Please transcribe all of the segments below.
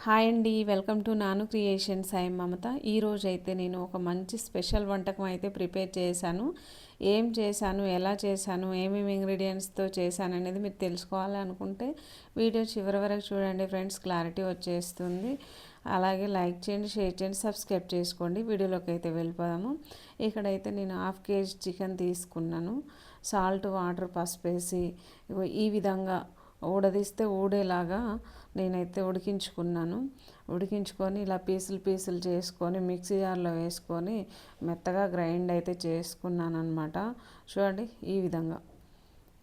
Hi అండి, welcome to నాను creations. I మమత. ఈరోజు అయితే నేను ఒక మంచి స్పెషల్ వంటకం అయితే ప్రిపేర్ చేశాను. ఏం చేశాను, ఎలా చేశాను, ఏమేమి ఇంగ్రీడియంట్స్తో చేశాను అనేది మీరు తెలుసుకోవాలనుకుంటే వీడియో చివరి వరకు చూడండి ఫ్రెండ్స్, క్లారిటీ వచ్చేస్తుంది. అలాగే లైక్ చేయండి, షేర్ చేయండి, సబ్స్క్రైబ్ చేసుకోండి. వీడియోలోకి అయితే వెళ్ళిపోదాము. ఇక్కడైతే నేను 1/2 kg చికెన్ తీసుకున్నాను. సాల్ట్, వాటర్, పసుపు వేసి ఈ విధంగా ఊడదీస్తే ఊడేలాగా నేనైతే ఉడికించుకొని ఇలా పీసులు చేసుకొని మిక్సీ జార్లో వేసుకొని మెత్తగా గ్రైండ్ అయితే చేసుకున్నాను అనమాట. చూడండి, ఈ విధంగా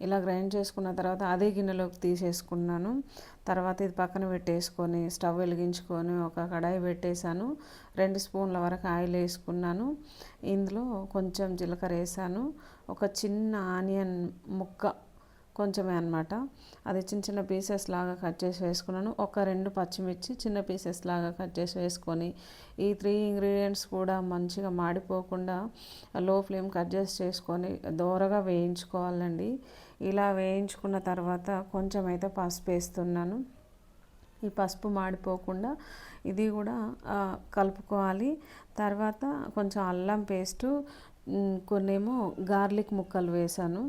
ఇలా గ్రైండ్ చేసుకున్న తర్వాత అదే గిన్నెలోకి తీసేసుకున్నాను. తర్వాత ఇది పక్కన పెట్టేసుకొని స్టవ్ వెలిగించుకొని ఒక కడాయి పెట్టేశాను. 2 స్పూన్ల వరకు ఆయిల్ వేసుకున్నాను. ఇందులో కొంచెం జీలకర్ర వేసాను. ఒక చిన్న ఆనియన్ ముక్క, కొంచెమే అనమాట, అది చిన్న చిన్న పీసెస్ లాగా కట్ చేసి వేసుకున్నాను. ఒక 2 పచ్చిమిర్చి చిన్న పీసెస్ లాగా కట్ చేసి వేసుకొని ఈ 3 ఇంగ్రీడియంట్స్ కూడా మంచిగా మాడిపోకుండా లో ఫ్లేమ్ కట్ చేసి చేసుకొని దోరగా వేయించుకోవాలండి. ఇలా వేయించుకున్న తర్వాత కొంచెం అయితే పసుపు వేస్తున్నాను. ఈ పసుపు మాడిపోకుండా ఇది కూడా కలుపుకోవాలి. తర్వాత కొంచెం అల్లం పేస్టు, కొన్నేమో గార్లిక్ ముక్కలు వేసాను.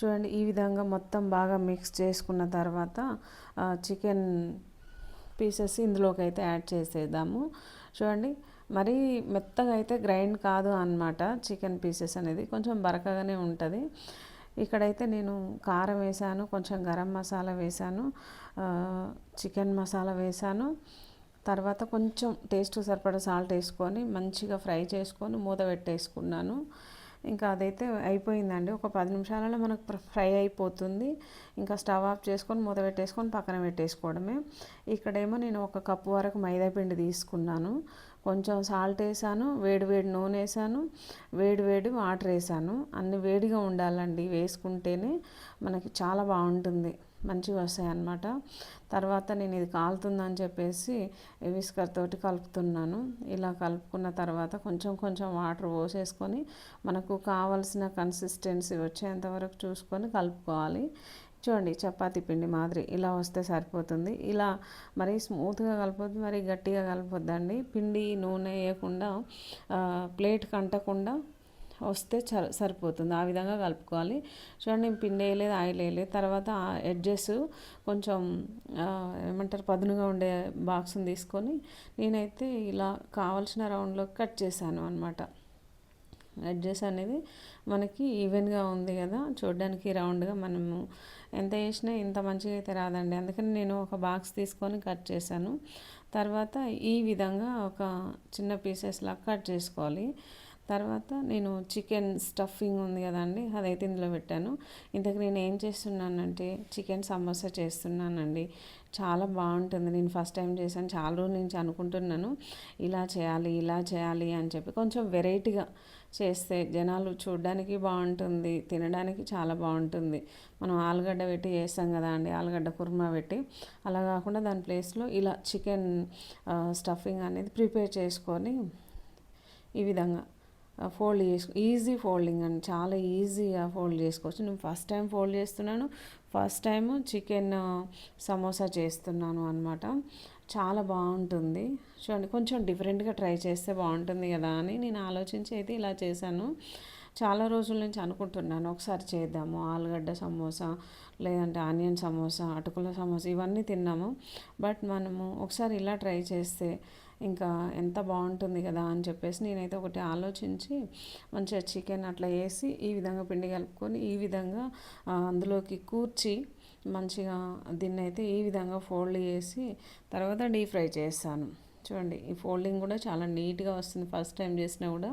చూడండి, ఈ విధంగా మొత్తం బాగా మిక్స్ చేసుకున్న తర్వాత చికెన్ పీసెస్ ఇందులోకి అయితే యాడ్ చేసేద్దాము. చూడండి, మరీ మెత్తగా అయితే గ్రైండ్ కాదు అన్నమాట. చికెన్ పీసెస్ అనేది కొంచెం బరకగానే ఉంటుంది. ఇక్కడైతే నేను కారం వేసాను, కొంచెం గరం మసాలా వేసాను, చికెన్ మసాలా వేసాను. తర్వాత కొంచెం టేస్ట్ సరిపడా సాల్ట్ వేసుకొని మంచిగా ఫ్రై చేసుకొని మూత పెట్టేసుకున్నాను. ఇంకా అదైతే అయిపోయిందండి. ఒక 10 నిమిషాలలో మనకు ఫ్రై అయిపోతుంది. ఇంకా స్టవ్ ఆఫ్ చేసుకొని మూత పెట్టేసుకొని పక్కన పెట్టేసుకోవడమే. ఇక్కడేమో నేను 1 కప్పు వరకు మైదా పిండి తీసుకున్నాను. కొంచెం సాల్ట్ వేసాను, వేడి నూనె వేసాను, వేడి వాటర్ వేసాను. అన్ని వేడిగా ఉండాలండి, వేసుకుంటేనే మనకి చాలా బాగుంటుంది, మంచిగా వస్తాయి అన్నమాట. తర్వాత నేను ఇది కాలుతుందని చెప్పేసి విస్కర్ తోటి కలుపుతున్నాను. ఇలా కలుపుకున్న తర్వాత కొంచెం వాటర్ పోసేసుకొని మనకు కావలసిన కన్సిస్టెన్సీ వచ్చేంత వరకు చూసుకొని కలుపుకోవాలి. చూడండి, చపాతీ పిండి మాదిరి ఇలా వస్తే సరిపోతుంది. ఇలా మరీ స్మూత్గా కలపొద్దు, మరీ గట్టిగా కలపొద్దండి. పిండి నూనె వేయకుండా ప్లేట్కి అంటకుండా వస్తే సరిపోతుంది. ఆ విధంగా కలుపుకోవాలి. చూడండి, పిండి వేయలేదు, ఆయిల్ వేయలేదు. తర్వాత ఎడ్జెస్ కొంచెం ఏమంటారు, పదునుగా ఉండే బాక్స్ని తీసుకొని నేనైతే ఇలా కావాల్సిన రౌండ్లో కట్ చేశాను అనమాట. ఎడ్జెస్ అనేది మనకి ఈవెన్గా ఉంది కదా, చూడడానికి రౌండ్గా. మనము ఎంత వేసినా ఇంత మంచిగా అయితే రాదండి. అందుకని నేను ఒక బాక్స్ తీసుకొని కట్ చేశాను. తర్వాత ఈ విధంగా ఒక చిన్న పీసెస్లా కట్ చేసుకోవాలి. తర్వాత నేను చికెన్ స్టఫింగ్ ఉంది కదండి, అదైతే ఇందులో పెట్టాను. ఇంతకు నేను ఏం చేస్తున్నానంటే చికెన్ సమోసా చేస్తున్నానండి. చాలా బాగుంటుంది. నేను ఫస్ట్ టైం చేశాను. చాలా రోజుల నుంచి అనుకుంటున్నాను ఇలా చేయాలి అని చెప్పి. కొంచెం వెరైటీగా చేస్తే జనాలు చూడడానికి బాగుంటుంది, తినడానికి చాలా బాగుంటుంది. మనం ఆలుగడ్డ పెట్టి చేస్తాం కదా అండి, ఆలుగడ్డ కుర్మా పెట్టి. అలా కాకుండా దాని ప్లేస్లో ఇలా చికెన్ స్టఫింగ్ అనేది ప్రిపేర్ చేసుకొని ఈ విధంగా ఫోల్డ్ ఈజీ ఫోల్డింగ్ అండి, చాలా ఈజీగా ఫోల్డ్ చేసుకోవచ్చు. నేను ఫస్ట్ టైం ఫోల్డ్ చేస్తున్నాను, ఫస్ట్ టైం చికెన్ సమోసా చేస్తున్నాను అనమాట. చాలా బాగుంటుంది. చూడండి, కొంచెం డిఫరెంట్గా ట్రై చేస్తే బాగుంటుంది కదా అని నేను ఆలోచించి అయితే ఇలా చేశాను. చాలా రోజుల నుంచి అనుకుంటున్నాను ఒకసారి చేద్దాము ఆలుగడ్డ సమోసా, లేదంటే ఆనియన్ సమోసా, అటుకుల సమోసా, ఇవన్నీ తిన్నాము. బట్ మనము ఒకసారి ఇలా ట్రై చేస్తే ఇంకా ఎంత బాగుంటుంది కదా అని చెప్పేసి నేనైతే ఒకటి ఆలోచించి మంచిగా చికెన్ అట్లా వేసి ఈ విధంగా పిండి కలుపుకొని ఈ విధంగా అందులోకి కూర్చి మంచిగా దీన్ని అయితే ఈ విధంగా ఫోల్డ్ చేసి తర్వాత డీప్ ఫ్రై చేస్తాను. చూడండి, ఈ ఫోల్డింగ్ కూడా చాలా నీట్గా వస్తుంది. ఫస్ట్ టైం చేసినా కూడా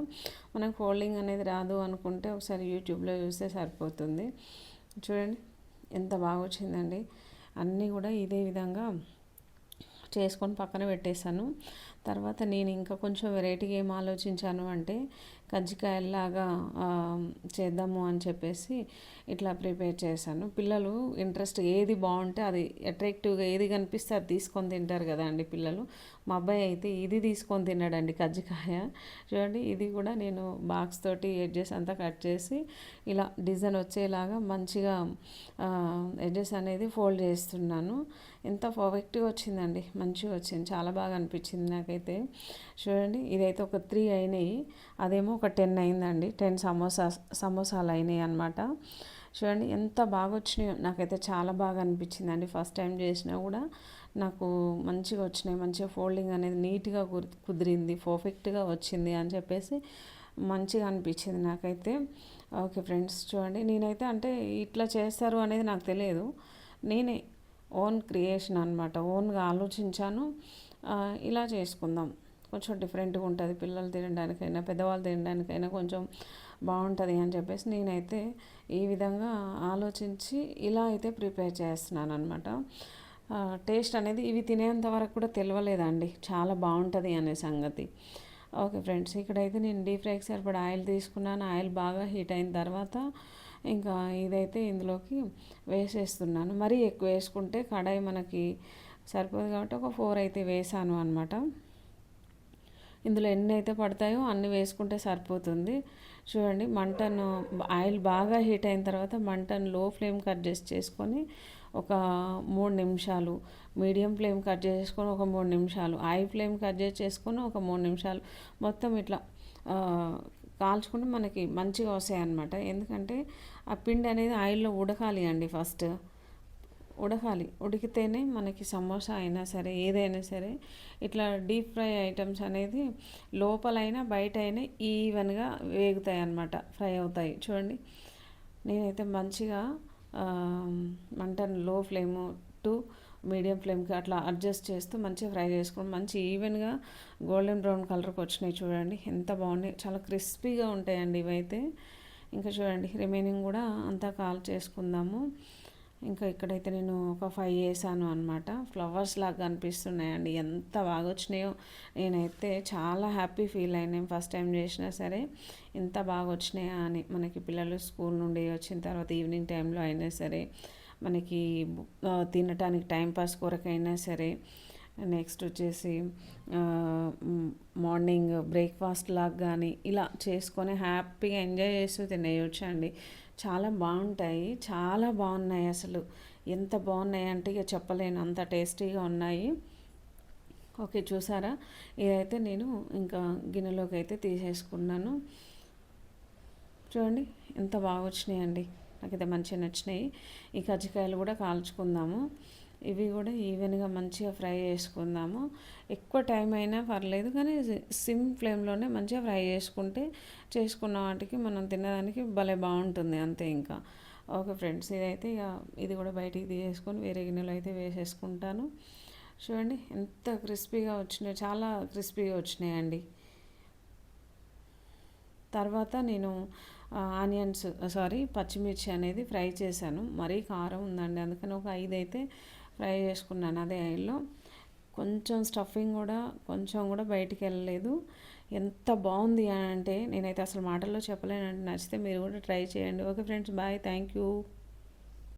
మనకు ఫోల్డింగ్ అనేది రాదు అనుకుంటే ఒకసారి యూట్యూబ్లో చూస్తే సరిపోతుంది. చూడండి, ఎంత బాగా వచ్చిందండి. అన్నీ కూడా ఇదే విధంగా చేసుకొని పక్కన పెట్టేశాను. తర్వాత నేను ఇంకా కొంచెం వెరైటీగా ఏం ఆలోచించాను అంటే కజ్జికాయలాగా చేద్దాము అని చెప్పేసి ఇట్లా ప్రిపేర్ చేశాను. పిల్లలు ఇంట్రెస్ట్ ఏది బాగుంటే అది అట్రాక్టివ్గా ఏది కనిపిస్తే అది తీసుకొని తింటారు కదా అండి పిల్లలు. మా అబ్బాయి అయితే ఇది తీసుకొని తిన్నాడండి, కజ్జికాయ. చూడండి, ఇది కూడా నేను బాక్స్ తోటి ఎడ్జెస్ అంతా కట్ చేసి ఇలా డిజైన్ వచ్చేలాగా మంచిగా ఎడ్జెస్ అనేది ఫోల్డ్ చేస్తున్నాను. ఎంత పర్ఫెక్ట్గా వచ్చిందండి, మంచిగా వచ్చింది, చాలా బాగా అనిపించింది నాకైతే. చూడండి ఇదైతే ఒక 3 అయినాయి, అదేమో ఒక 10 అయిందండి. 10 సమోసాలు అయినాయి అనమాట. చూడండి ఎంత బాగా వచ్చినాయో, నాకైతే చాలా బాగా అనిపించిందండి. ఫస్ట్ టైం చేసినా కూడా నాకు మంచిగా వచ్చినాయి, మంచిగా ఫోల్డింగ్ అనేది నీట్గా కుదిరింది, పర్ఫెక్ట్గా వచ్చింది అని చెప్పేసి మంచిగా అనిపించింది నాకైతే. ఓకే ఫ్రెండ్స్, చూడండి నేనైతే అంటే ఇట్లా చేస్తారు అనేది నాకు తెలియదు, నేనే ఓన్ క్రియేషన్ అనమాట, ఓన్గా ఆలోచించాను. ఇలా చేసుకుందాం, కొంచెం డిఫరెంట్గా ఉంటుంది, పిల్లలు తినడానికైనా పెద్దవాళ్ళు తినడానికైనా కొంచెం బాగుంటుంది అని చెప్పేసి నేనైతే ఈ విధంగా ఆలోచించి ఇలా అయితే ప్రిపేర్ చేస్తున్నాను అనమాట. టేస్ట్ అనేది ఇవి తినేంత వరకు కూడా తెలియలేదండి, చాలా బాగుంటుంది అనే సంగతి. ఓకే ఫ్రెండ్స్, ఇక్కడైతే నేను డీప్ ఫ్రైకి సరిపడా ఆయిల్ తీసుకున్నాను. ఆయిల్ బాగా హీట్ అయిన తర్వాత ఇంకా ఇదైతే ఇందులోకి వేసేస్తున్నాను. మరీ ఎక్కువ వేసుకుంటే కడాయి మనకి సరిపోదు కాబట్టి ఒక 4 అయితే వేసాను అనమాట. ఇందులో ఎన్ని అయితే పడతాయో అన్ని వేసుకుంటే సరిపోతుంది. చూడండి మంటను, ఆయిల్ బాగా హీట్ అయిన తర్వాత మంటను లో ఫ్లేమ్కి అడ్జస్ట్ చేసుకొని ఒక 3 నిమిషాలు, మీడియం ఫ్లేమ్కి అడ్జస్ట్ చేసుకొని ఒక 3 నిమిషాలు, హై ఫ్లేమ్కి అడ్జస్ట్ చేసుకొని ఒక 3 నిమిషాలు మొత్తం ఇట్లా కాల్చుకుంటే మనకి మంచిగా వస్తాయి అన్నమాట. ఎందుకంటే ఆ పిండి అనేది ఆయిల్లో ఉడకాలి అండి, ఫస్ట్ ఉడకాలి, ఉడికితేనే మనకి సమోసా అయినా సరే ఏదైనా సరే ఇట్లా డీప్ ఫ్రై ఐటమ్స్ అనేది లోపలైనా బయట అయినా ఈవెన్గా వేగుతాయి అన్నమాట, ఫ్రై అవుతాయి. చూడండి నేనైతే మంచిగా మంటను లో ఫ్లేమ్ టు మీడియం ఫ్లేమ్కి అట్లా అడ్జస్ట్ చేస్తూ మంచిగా ఫ్రై చేసుకుని మంచి ఈవెన్గా గోల్డెన్ బ్రౌన్ కలర్కి వచ్చినాయి. చూడండి ఎంత బాగున్నాయి, చాలా క్రిస్పీగా ఉంటాయండి ఇవైతే. ఇంకా చూడండి రిమైనింగ్ కూడా అంతా కాల్ చేసుకుందాము. ఇంకా ఇక్కడైతే నేను ఒక 5 వేసాను అనమాట, ఫ్లవర్స్ లాగా అనిపిస్తున్నాయండి, ఎంత బాగా వచ్చినాయో. నేనైతే చాలా హ్యాపీ ఫీల్ అయినాను ఫస్ట్ టైం చేసినా సరే, ఎంత బాగా వచ్చినాయా అని. మనకి పిల్లలు స్కూల్ నుండి వచ్చిన తర్వాత ఈవినింగ్ టైంలో అయినా సరే, మనకి తినటానికి టైంపాస్ కొరకైనా సరే, నెక్స్ట్ వచ్చేసి మార్నింగ్ బ్రేక్ఫాస్ట్ లాగా కానీ ఇలా చేసుకొని హ్యాపీగా ఎంజాయ్ చేస్తూ తినేయొచ్చు అండి. చాలా బాగుంటాయి, చాలా బాగున్నాయి అసలు, ఎంత బాగున్నాయి అంటే ఇక చెప్పలేను, అంత టేస్టీగా ఉన్నాయి. ఓకే చూసారా, ఇదైతే నేను ఇంకా గిన్నెలోకి అయితే తీసేసుకున్నాను. చూడండి ఎంత బాగా వచ్చినాయండి, నాకైతే మంచిగా నచ్చినాయి. ఈ కజ్జికాయలు కూడా కాల్చుకుందాము, ఇవి కూడా ఈవెన్గా మంచిగా ఫ్రై చేసుకుందాము. ఎక్కువ టైం అయినా పర్లేదు కానీ సిమ్ ఫ్లేమ్లోనే మంచిగా ఫ్రై చేసుకున్న వాటికి మనం తినడానికి భలే బాగుంటుంది అంతే ఇంకా. ఓకే ఫ్రెండ్స్, ఇదైతే ఇక ఇది కూడా బయటికి తీసేసుకొని వేరే గిన్నెలో అయితే వేసేసుకుంటాను. చూడండి ఎంత క్రిస్పీగా వచ్చినాయి, చాలా క్రిస్పీగా వచ్చినాయండి. తర్వాత నేను పచ్చిమిర్చి అనేది ఫ్రై చేశాను, మరీ కారం ఉందండి అందుకని ఒక 5 అయితే ఫ్రై చేసుకున్నాను అదే ఆయిల్లో. కొంచెం స్టఫింగ్ కూడా కొంచెం కూడా బయటికి వెళ్ళలేదు, ఎంత బాగుంది అంటే నేనైతే అసలు మాటల్లో చెప్పలేనండి. నచ్చితే మీరు కూడా ట్రై చేయండి. Okay friends, bye, thank you.